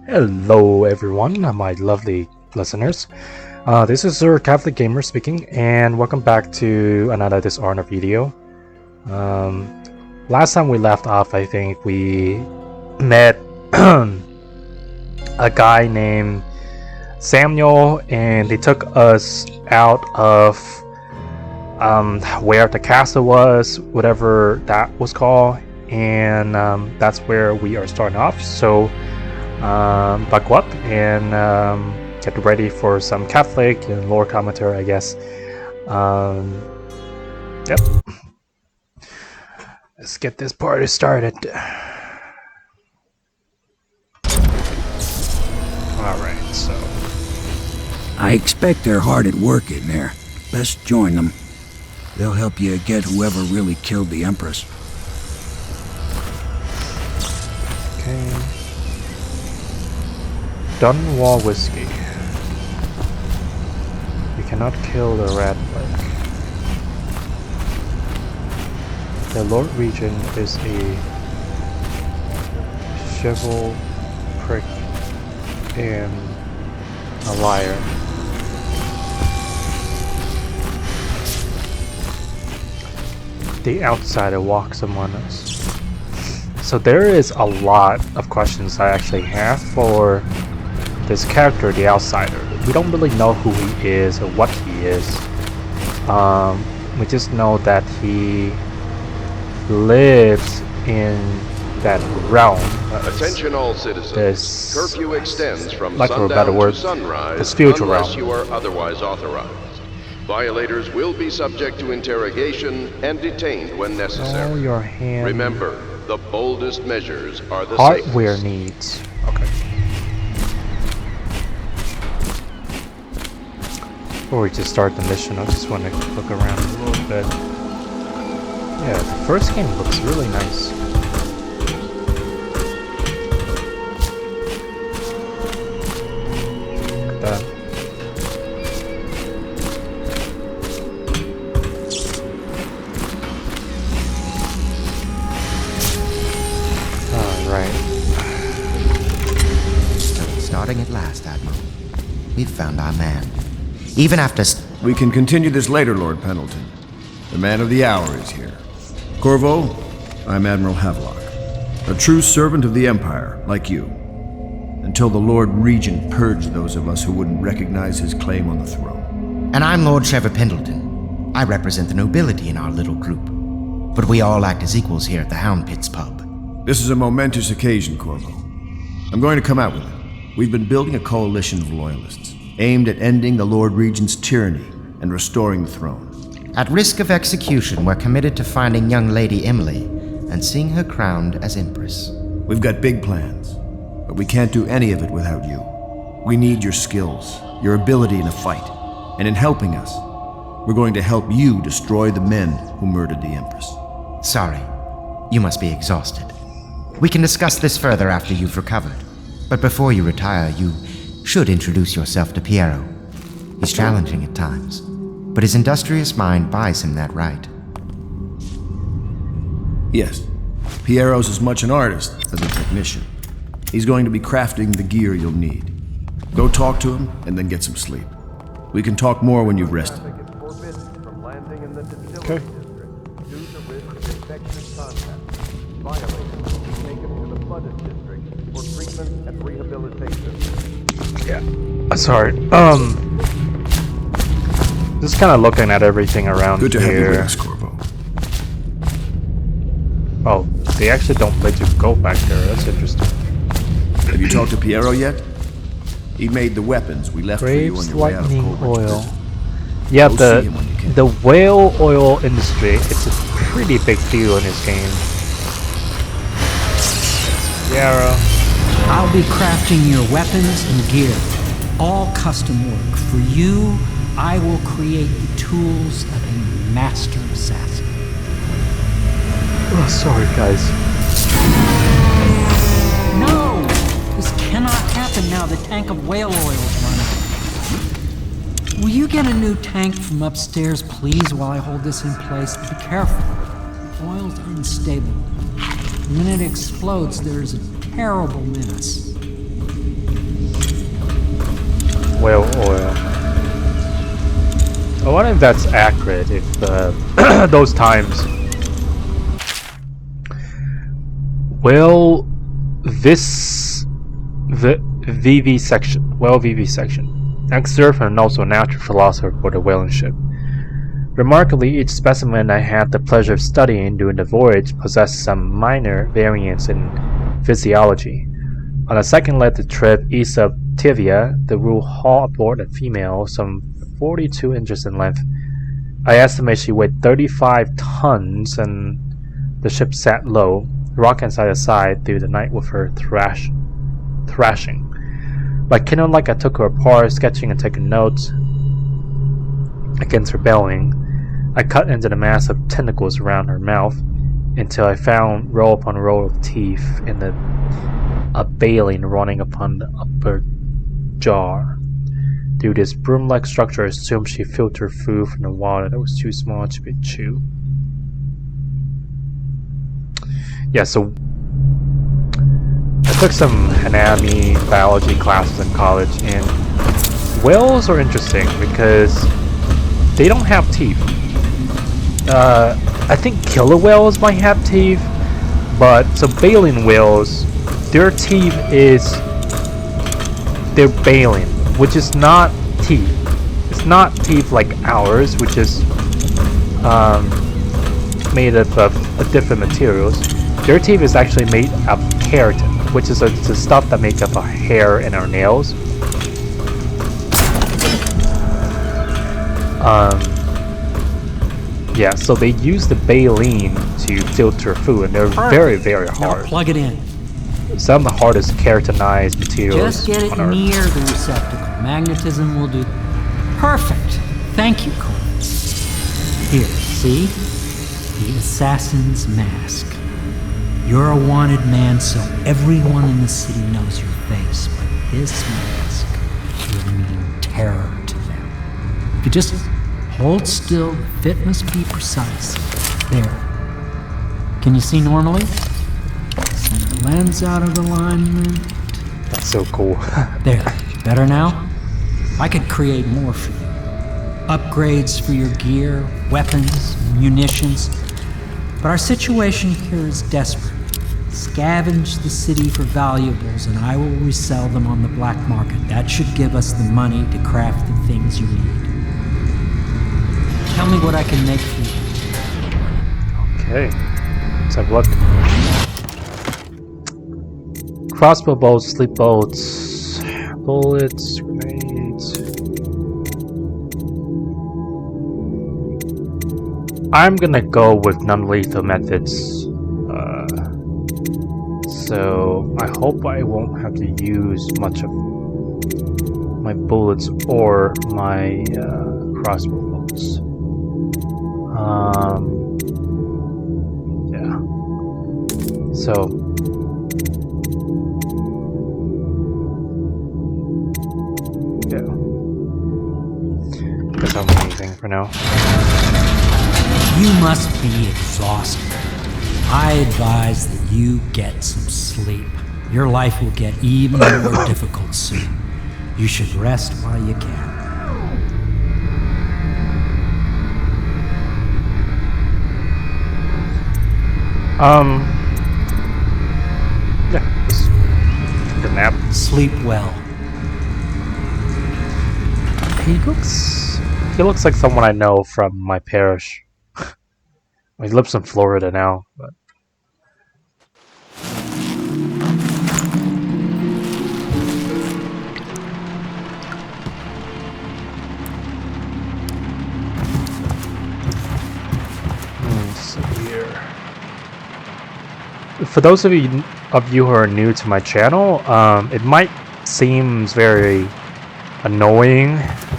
Hello everyone, my lovely listeners. This is your Catholic Gamer speaking, and welcome back to another Dishonored video. Last time we left off, I think we met a guy named Samuel, and they took us out of where the castle was, whatever that was called, and that's where we are starting off. So buckle up and get ready for some Catholic and lore commentary, I guess. Yep. Let's get this party started. Alright, so. I expect they're hard at work in there. Best join them. They'll help you get whoever really killed the Empress. Okay. Dunwall whiskey. You cannot kill the rat plague. The Lord Regent is a shovel prick and a liar. The outsider walks among us. So there is a lot of questions I actually have for this character, the outsider. We don't really know who he is or what he is. We just know that he lives in that realm. Attention all citizens. Curfew extends from sundown to sunrise this future unless realm. you are otherwise authorized. Violators will be subject to interrogation and detained when necessary. All your hand. Remember, the boldest measures are the hardware safest. needs. Okay. Before we just start the mission, I just want to look around a little bit. Yeah, the first game looks really nice. Look at that. Alright. Starting at last, Admiral. We've found our man. Even after... We can continue this later, Lord Pendleton. The man of the hour is here. Corvo, I'm Admiral Havelock. A true servant of the Empire, like you. Until the Lord Regent purged those of us who wouldn't recognize his claim on the throne. And I'm Lord Trevor Pendleton. I represent the nobility in our little group. But we all act as equals here at the Hound Pits pub. This is a momentous occasion, Corvo. I'm going to come out with it. We've been building a coalition of loyalists, aimed at ending the Lord Regent's tyranny and restoring the throne. At risk of execution, we're committed to finding young Lady Emily and seeing her crowned as Empress. We've got big plans, but we can't do any of it without you. We need your skills, your ability in a fight, and in helping us, we're going to help you destroy the men who murdered the Empress. Sorry, you must be exhausted. We can discuss this further after you've recovered. But before you retire, you should introduce yourself to Piero. He's challenging at times, but his industrious mind buys him that right. Yes, Piero's as much an artist as a technician. He's going to be crafting the gear you'll need. Go talk to him and then get some sleep. We can talk more when you've rested. Okay. Yeah. Sorry. Just kind of looking at everything around Good to have you with here. us, Corvo. Oh, they actually don't let you go back there. That's interesting. Have you talked to Piero yet? He made the weapons we left for you on Graves your way out of lightning Colbert's oil. prison. Yeah, Go see him when you can. the whale oil industry, it's a pretty big deal in this game. Yara. I'll be crafting your weapons and gear. All custom work. For you, I will create the tools of a master assassin. Oh, sorry, guys. No! This cannot happen now the tank of whale oil is running. Will you get a new tank from upstairs, please, while I hold this in place? Be careful. The oil's unstable. When it explodes, there's a terrible mess. whale oil. I wonder if that's accurate, if those times. Well, the vivisection, ex-surfer and also natural philosopher for the whaling ship. Remarkably, each specimen I had the pleasure of studying during the voyage possessed some minor variance in physiology. On the second leg of the trip east of Tivia, the rule hauled aboard a female some 42 inches in length. I estimate she weighed 35 tons, and the ship sat low, rocking side to side through the night with her thrashing. Like kind of like I took her apart, sketching and taking notes against her bellying. I cut into the mass of tentacles around her mouth until I found row upon row of teeth and a baleen running upon the upper jaw. Through this broom-like structure, I assumed she filtered food from the water that was too small to be chewed. Yeah, so I took some anatomy, biology classes in college, and whales are interesting because they don't have teeth. I think killer whales might have teeth, but so baleen whales, their teeth is their baleen, which is not teeth. It's not teeth like ours, which is made of different materials. Their teeth is actually made of keratin, which is the stuff that makes up our hair and our nails. Yeah, so they use the baleen to filter food, and they're very, very hard. Now plug it in. Some of the hardest keratinized materials. Just get it on Earth. near the receptacle. Magnetism will do. Perfect. Thank you, Cole. Here, see? The assassin's mask. You're a wanted man, so everyone in the city knows your face, but this mask will mean terror to them. If you just hold still, the fit must be precise. There. Can you see normally? Center lens out of alignment. That's so cool. There. Better now? I could create more for you. Upgrades for your gear, weapons, munitions. But our situation here is desperate. Scavenge the city for valuables and I will resell them on the black market. That should give us the money to craft the things you need. Tell me what I can make for you. Okay. Let's have a look. Crossbow bolts, sleep bolts, bullets, grenades. I'm gonna go with non-lethal methods. So I hope I won't have to use much of my bullets or my crossbow bolts. Yeah. So yeah. Guess I'm leaving for now. You must be exhausted. I advise that you get some sleep. Your life will get even more difficult soon. You should rest while you can. Yeah, just take a nap. Sleep well. He looks like someone I know from my parish. He lives in Florida now, but for those of you who are new to my channel, it might seem very annoying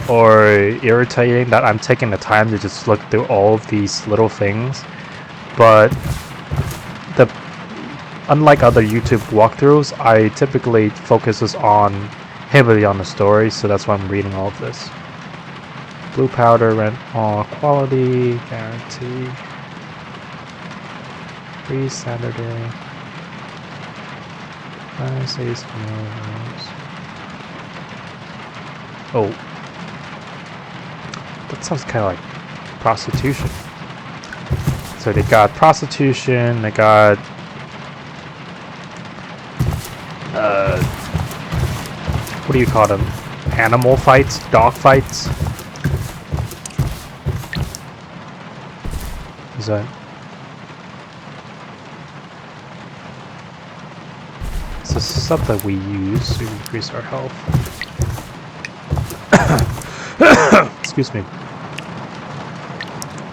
or irritating that I'm taking the time to just look through all of these little things, but unlike other YouTube walkthroughs, I typically focuses heavily on the story, so that's why I'm reading all of this. Blue powder, rent all quality, guarantee. Free Saturday. Says Oh. That sounds kind of like prostitution. So they got prostitution, they got what do you call them? Animal fights? Dog fights? Is that? This is stuff that we use to increase our health. Excuse me.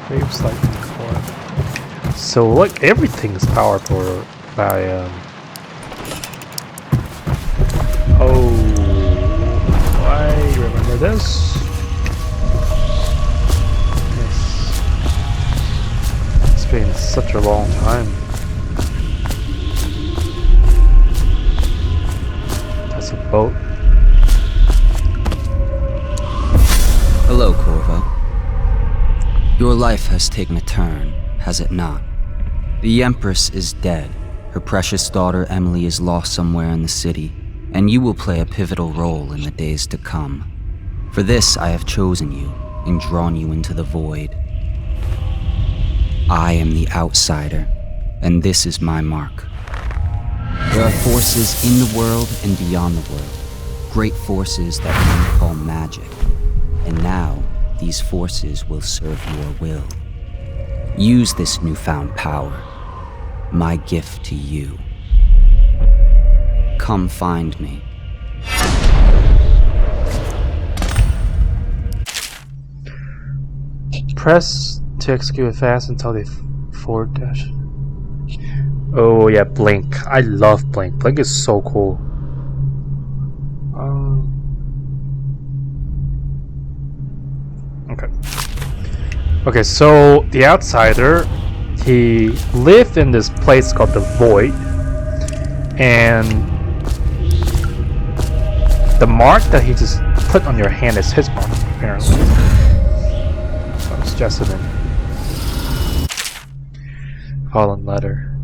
Waves like before. So like everything's powered for by oh, I remember this. Yes. It's been such a long time. That's a boat. Hello, Corvo. Your life has taken a turn, has it not? The Empress is dead. Her precious daughter Emily is lost somewhere in the city, and you will play a pivotal role in the days to come. For this, I have chosen you and drawn you into the void. I am the outsider, and this is my mark. There are forces in the world and beyond the world, great forces that men call magic. And now, these forces will serve your will. Use this newfound power, my gift to you. Come find me. Press to execute fast until they forward dash. Oh yeah, Blink. I love Blink. Blink is so cool. Okay. Okay, so the outsider, he lived in this place called the Void, and the mark that he just put on your hand is his mark, apparently. That was Jessamine. Fallen letter.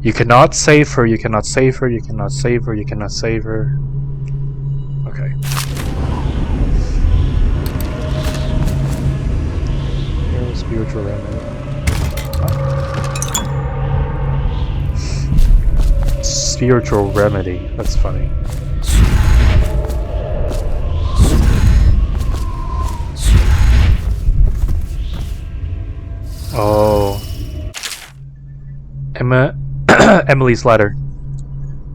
You cannot save her, you cannot save her, you cannot save her, you cannot save her. Okay. Here's spiritual remedy. Spiritual remedy, that's funny. Oh. Emily's letter.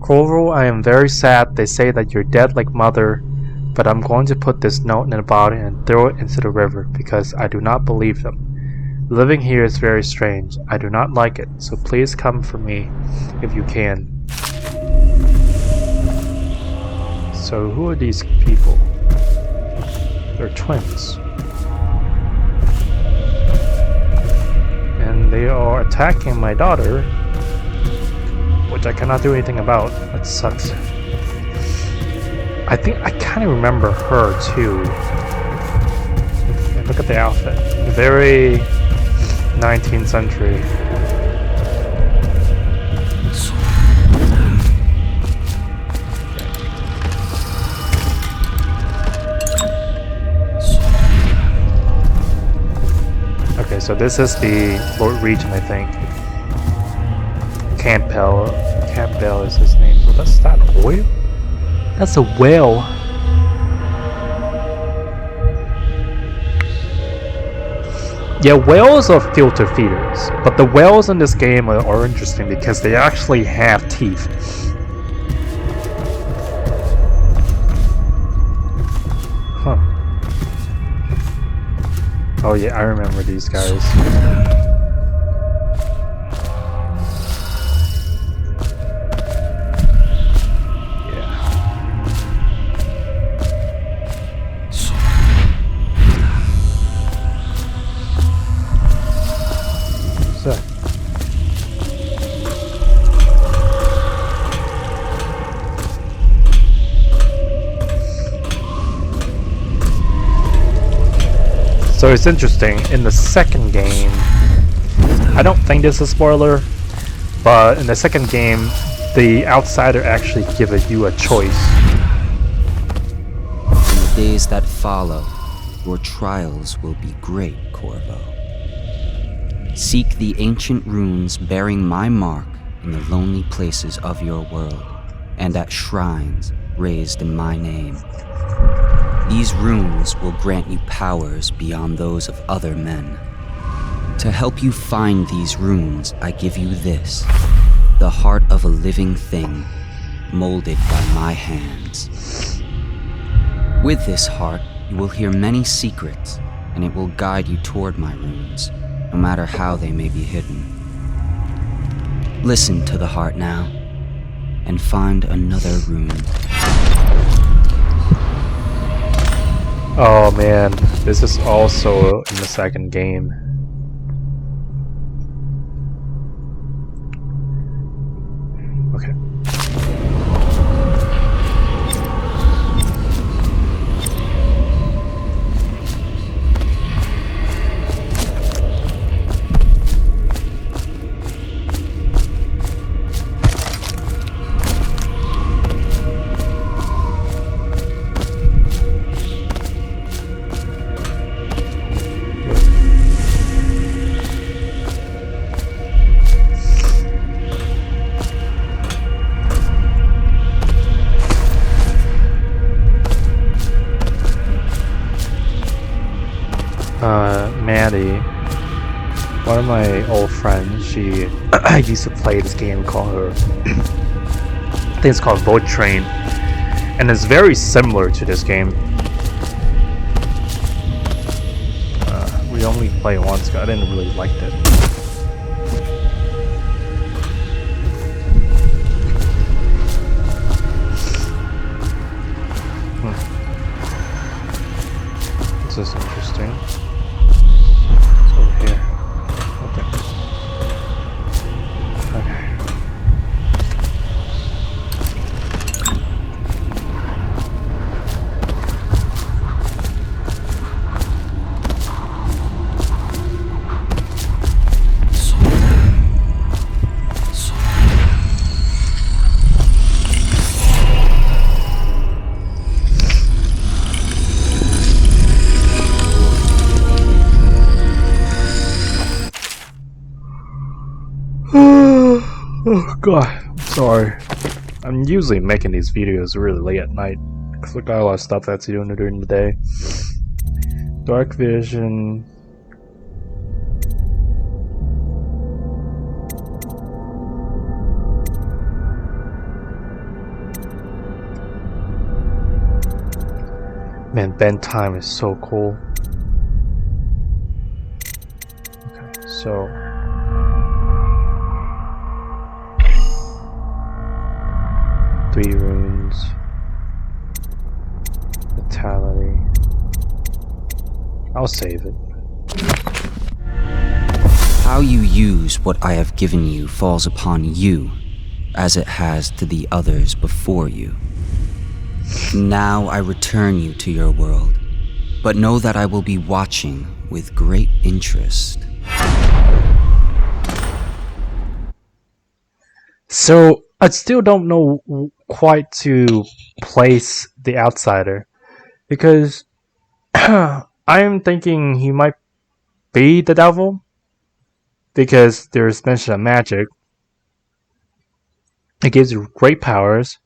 Corvo, I am very sad. They say that you're dead like mother, but I'm going to put this note in a bottle and throw it into the river because I do not believe them. Living here is very strange. I do not like it, so please come for me if you can. So who are these people? They're twins. And they are attacking my daughter, which I cannot do anything about. That sucks. I think I kind of remember her too. Look at the outfit. Very 19th century. Okay, so this is the region, I think. Campbell is his name. Well, that's not oil? That's a whale. Yeah, whales are filter feeders, but the whales in this game are interesting because they actually have teeth. Huh. Oh yeah, I remember these guys. So it's interesting, in the second game, I don't think this is a spoiler, but in the second game, the outsider actually gives you a choice. In the days that follow, your trials will be great, Corvo. Seek the ancient runes bearing my mark in the lonely places of your world, and at shrines raised in my name. These runes will grant you powers beyond those of other men. To help you find these runes, I give you this, the heart of a living thing, molded by my hands. With this heart, you will hear many secrets, and it will guide you toward my runes, no matter how they may be hidden. Listen to the heart now, and find another rune. Oh man, this is also in the second game. Okay. Maddie, one of my old friends, she I used to play this game called I think it's called Void Train, and it's very similar to this game. We only played once, I didn't really like it. This is interesting. It's over here. Okay. Okay. Oh god, I'm sorry. I'm usually making these videos really late at night because I got a lot of stuff that's doing during the day. Dark vision. Man, bend time is so cool. Okay, so. Three runes. Vitality. I'll save it. How you use what I have given you falls upon you, as it has to the others before you. Now I return you to your world, but know that I will be watching with great interest. So, I still don't know quite to place the outsider, because I am thinking he might be the devil, because there's mention of magic. It gives you great powers,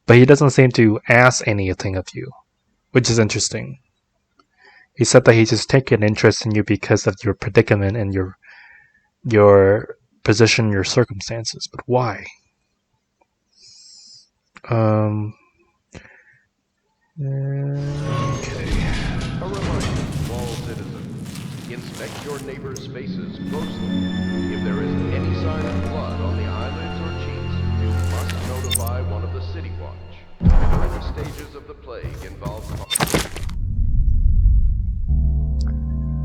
but he doesn't seem to ask anything of you, which is interesting. He said that he just taken an interest in you because of your predicament and your position, your circumstances, but why? Okay. A reminder to all citizens, inspect your neighbors' faces closely. If there is any sign of blood on the eyelids or cheeks, you must notify one of the City Watch. Early stages of the plague involve...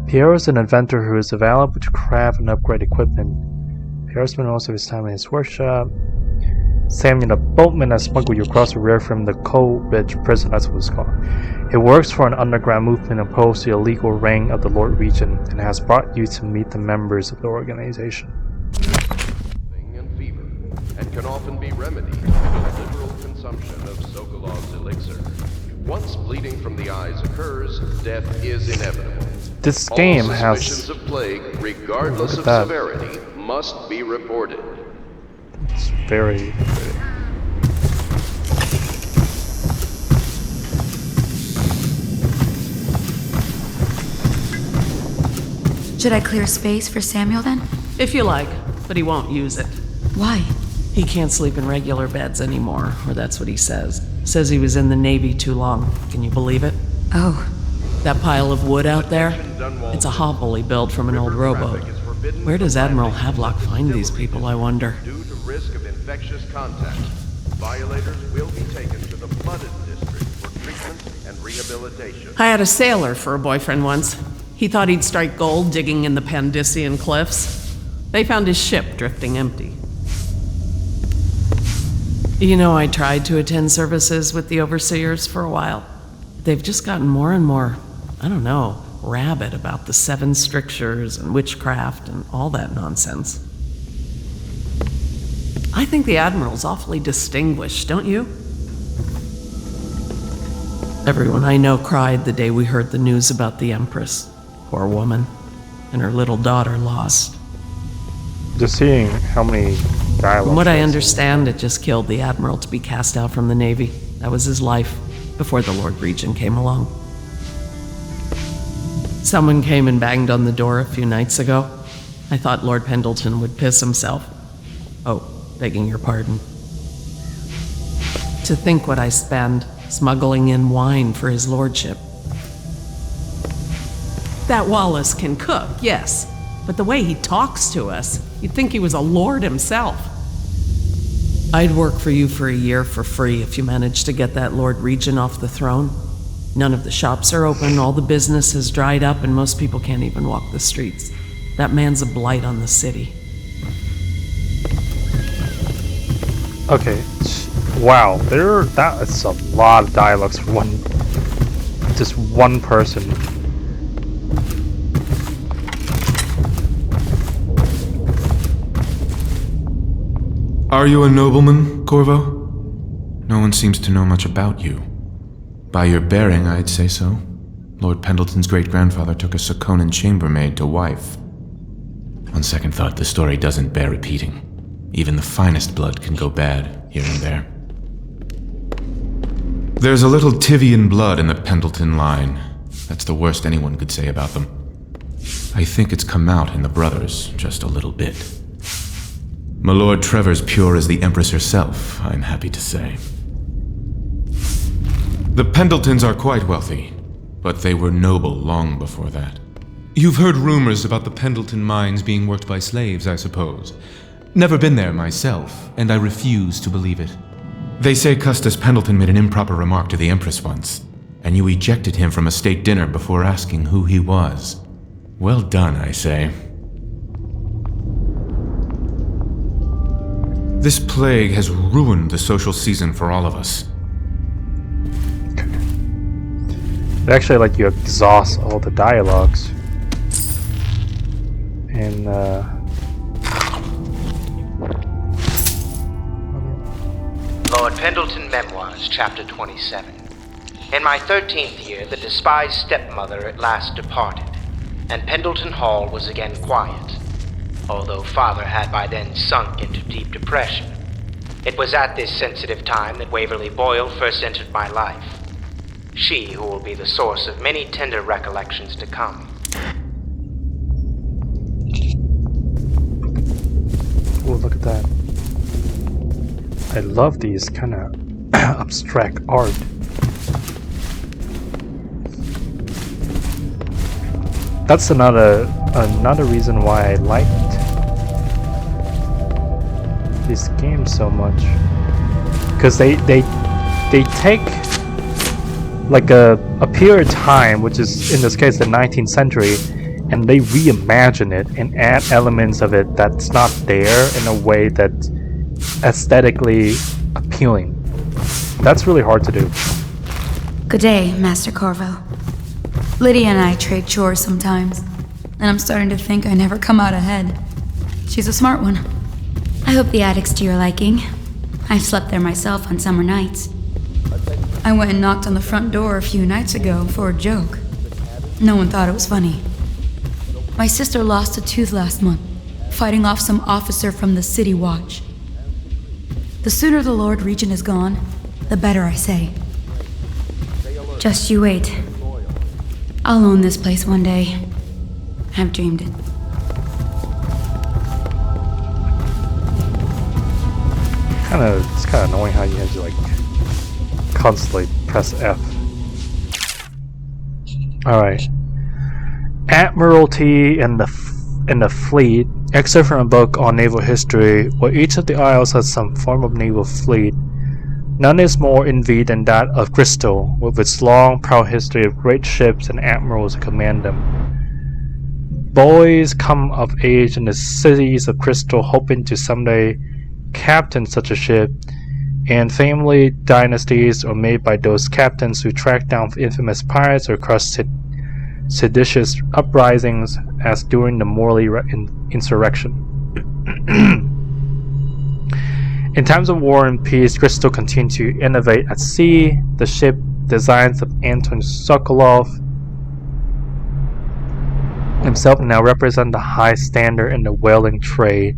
Piero's an inventor who is available to craft and upgrade equipment. Pierre spent most of his time in his workshop. Samuel, a boatman that smuggled you across the river from the Coal Ridge prison, that's what it's called. It works for an underground movement opposed to the illegal ring of the Lord Regent and has brought you to meet the members of the organization. And fever, and can often be remedied through the liberal consumption of Sokolov's elixir. Once bleeding from the eyes occurs, death is inevitable. This game All has... suspicions of plague, regardless Look of at that. severity, must be reported. It's very... Should I clear space for Samuel then? If you like, but he won't use it. Why? He can't sleep in regular beds anymore, or that's what he says. Says he was in the Navy too long. Can you believe it? Oh, That pile of wood out there? It's a hovel he built from an old rowboat. Where does Admiral Havelock find these people, I wonder? Due to risk of infectious contact, violators will be taken to the flooded district for treatment and rehabilitation. I had a sailor for a boyfriend once. He thought he'd strike gold digging in the Pandician cliffs. They found his ship drifting empty. You know, I tried to attend services with the overseers for a while. They've just gotten more and more, I don't know, rabid about the 7 strictures and witchcraft and all that nonsense. I think the Admiral's awfully distinguished, don't you? Everyone I know cried the day we heard the news about the Empress. Poor woman. And her little daughter lost. Just seeing how many dialogues... From what I understand, it just killed the Admiral to be cast out from the Navy. That was his life, before the Lord Regent came along. Someone came and banged on the door a few nights ago. I thought Lord Pendleton would piss himself. Oh, begging your pardon. To think what I spend smuggling in wine for his lordship. That Wallace can cook, yes, but the way he talks to us, you'd think he was a lord himself. I'd work for you for a year for free if you managed to get that Lord Regent off the throne. None of the shops are open, all the business has dried up, and most people can't even walk the streets. That man's a blight on the city. Okay, wow, that's a lot of dialogues for just one person. Are you a nobleman, Corvo? No one seems to know much about you. By your bearing, I'd say so. Lord Pendleton's great-grandfather took a Sakonan chambermaid to wife. On second thought, the story doesn't bear repeating. Even the finest blood can go bad, here and there. There's a little Tivian blood in the Pendleton line. That's the worst anyone could say about them. I think it's come out in the brothers, just a little bit. My Lord Trevor's pure as the Empress herself, I'm happy to say. The Pendletons are quite wealthy, but they were noble long before that. You've heard rumors about the Pendleton mines being worked by slaves, I suppose. Never been there myself, and I refuse to believe it. They say Custis Pendleton made an improper remark to the Empress once, and you ejected him from a state dinner before asking who he was. Well done, I say. This plague has ruined the social season for all of us. It actually like you exhaust all the dialogues. And Lord Pendleton Memoirs, Chapter 27. In my 13th year, the despised stepmother at last departed, and Pendleton Hall was again quiet, although Father had by then sunk into deep depression. It was at this sensitive time that Waverly Boyle first entered my life. She who will be the source of many tender recollections to come. oh, look at that. I love these kind of abstract art. That's another reason why I liked this game so much, because they take like a period of time, which is in this case the 19th century, and they reimagine it and add elements of it that's not there in a way that's aesthetically appealing. That's really hard to do. good day, Master Corvo. Lydia and I trade chores sometimes, and I'm starting to think I never come out ahead. She's a smart one. I hope the attic's to your liking. I've slept there myself on summer nights. I went and knocked on the front door a few nights ago for a joke. No one thought it was funny. My sister lost a tooth last month, fighting off some officer from the City Watch. The sooner the Lord Regent is gone, the better, I say. Just you wait. I'll own this place one day. I've dreamed it. It's kind of annoying how you have to like constantly press F. All right. Admiralty and the fleet. Excerpt from a book on naval history, where each of the isles has some form of naval fleet. None is more envied than that of Crystal, with its long, proud history of great ships and admirals to command them. Boys come of age in the cities of Crystal, hoping to someday captain such a ship, and family dynasties are made by those captains who track down infamous pirates or crush seditious uprisings, as during the Morley insurrection. In times of war and peace, Crystal continued to innovate at sea. The ship designs of Anton Sokolov himself now represent the high standard in the whaling trade,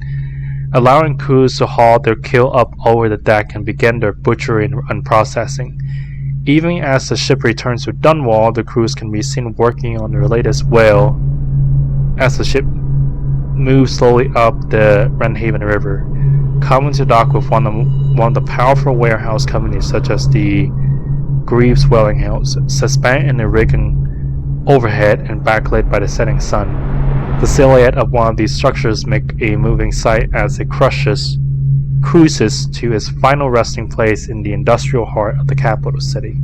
allowing crews to haul their kill up over the deck and begin their butchery and processing. Even as the ship returns to Dunwall, the crews can be seen working on their latest whale as the ship moves slowly up the Wrenhaven River, coming to dock with one of the powerful warehouse companies such as the Greaves Whaling House, suspended in the rigging overhead and backlit by the setting sun. The silhouette of one of these structures make a moving sight as it cruises to its final resting place in the industrial heart of the capital city.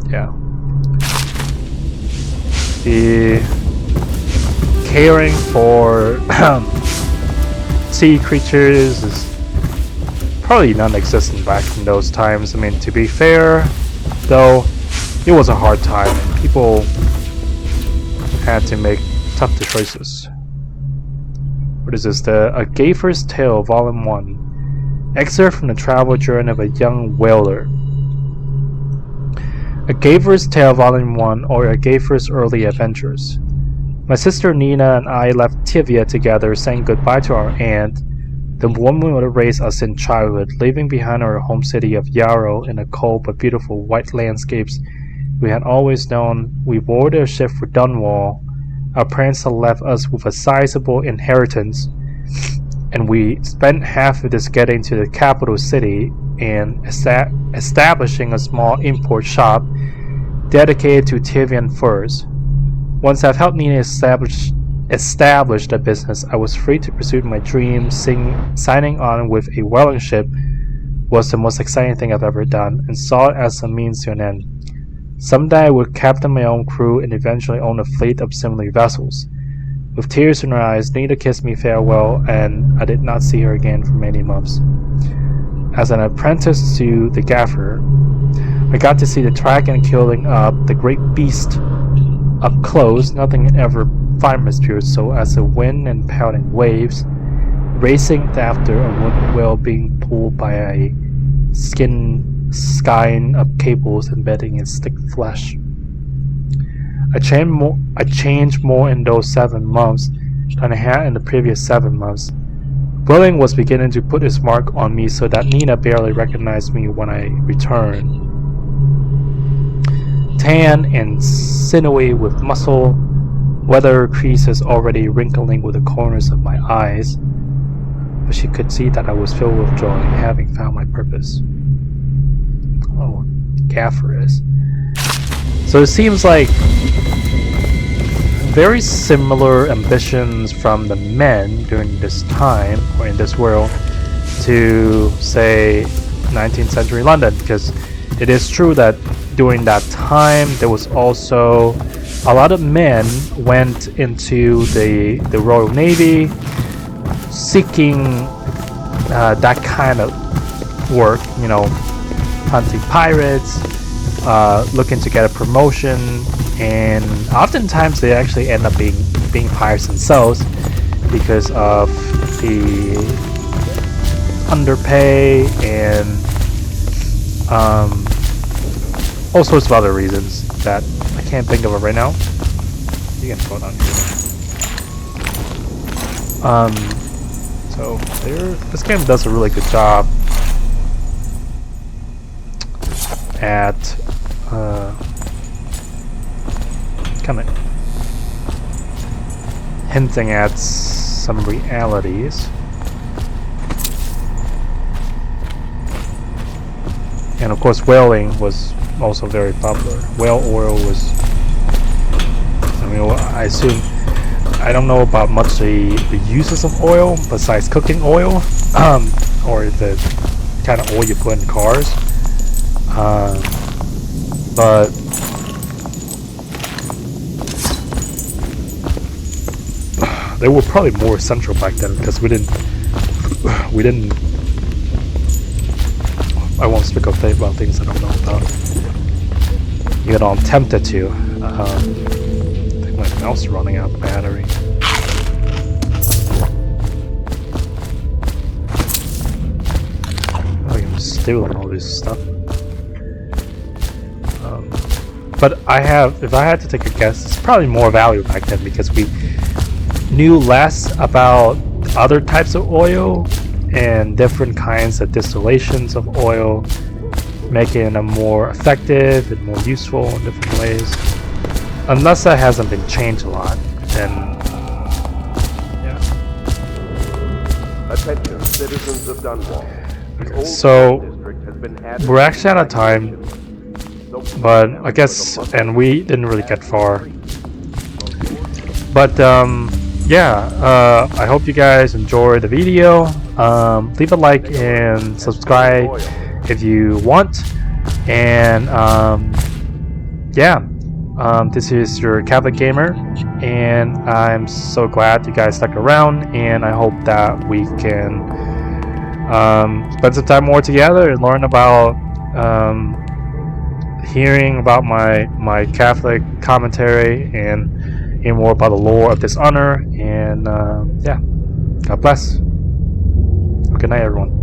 Yeah. The caring for sea creatures is probably non-existent back in those times. I mean, to be fair, though, it was a hard time and people had to make tough choices. What is this? A Gayfer's Tale, Volume 1. Excerpt from the travel journey of a young whaler. A Gayfer's Tale, Volume 1, or A Gayfer's Early Adventures. My sister Nina and I left Tivia together, saying goodbye to our aunt, the woman who had raised us in childhood, leaving behind our home city of Yarrow in the cold but beautiful white landscapes we had always known. We boarded a ship for Dunwall. Our parents had left us with a sizable inheritance, and we spent half of this getting to the capital city and establishing a small import shop dedicated to Tivian furs. Once I've helped Nina establish a business, I was free to pursue my dreams. Signing on with a whaling ship was the most exciting thing I've ever done, and saw it as a means to an end. Someday I would captain my own crew and eventually own a fleet of similar vessels. With tears in her eyes, Nina kissed me farewell, and I did not see her again for many months. As an apprentice to the gaffer, I got to see the track and killing of the great beast up close. Nothing ever fired my spirit so as the wind and pounding waves, racing after a wooden whale being pulled by a skein of cables embedding in thick flesh. I changed more in those 7 months than I had in the previous 7 months. Whaling was beginning to put its mark on me so that Nina barely recognized me when I returned. Tan and sinewy with muscle, weather creases already wrinkling with the corners of my eyes, but she could see that I was filled with joy, having found my purpose. Oh, gaffer is. So it seems like very similar ambitions from the men during this time, or in this world, to, say, 19th century London, because it is true that during that time there was also a lot of men went into the Royal Navy seeking that kind of work, you know, hunting pirates, looking to get a promotion, and oftentimes they actually end up being pirates themselves. because of the underpay and all sorts of other reasons that I can't think of it right now. You can go down here. So this game does a really good job at kind of hinting at some realities. And of course whaling was also very popular. Whale oil was, I mean, I assume, I don't know about much the uses of oil besides cooking oil, or the kind of oil you put in cars. But they were probably more essential back then because we didn't. I won't speak about things I don't know about. You know, I'm tempted to. I think my mouse is running out of battery. I'm stealing all this stuff. But if I had to take a guess, it's probably more value back then because we knew less about other types of oil and different kinds of distillations of oil, making them more effective and more useful in different ways. Unless that hasn't been changed a lot, then yeah. Attention, citizens of Dunwall. Okay, so we're actually out of time, but I guess, and we didn't really get far. But yeah, I hope you guys enjoyed the video. Leave a like and subscribe if you want. And yeah, this is your Catholic Gamer, and I'm so glad you guys stuck around, and I hope that we can spend some time more together and learn about hearing about my Catholic commentary and hear more about the lore of Dishonored. And yeah, God bless. Good night, everyone.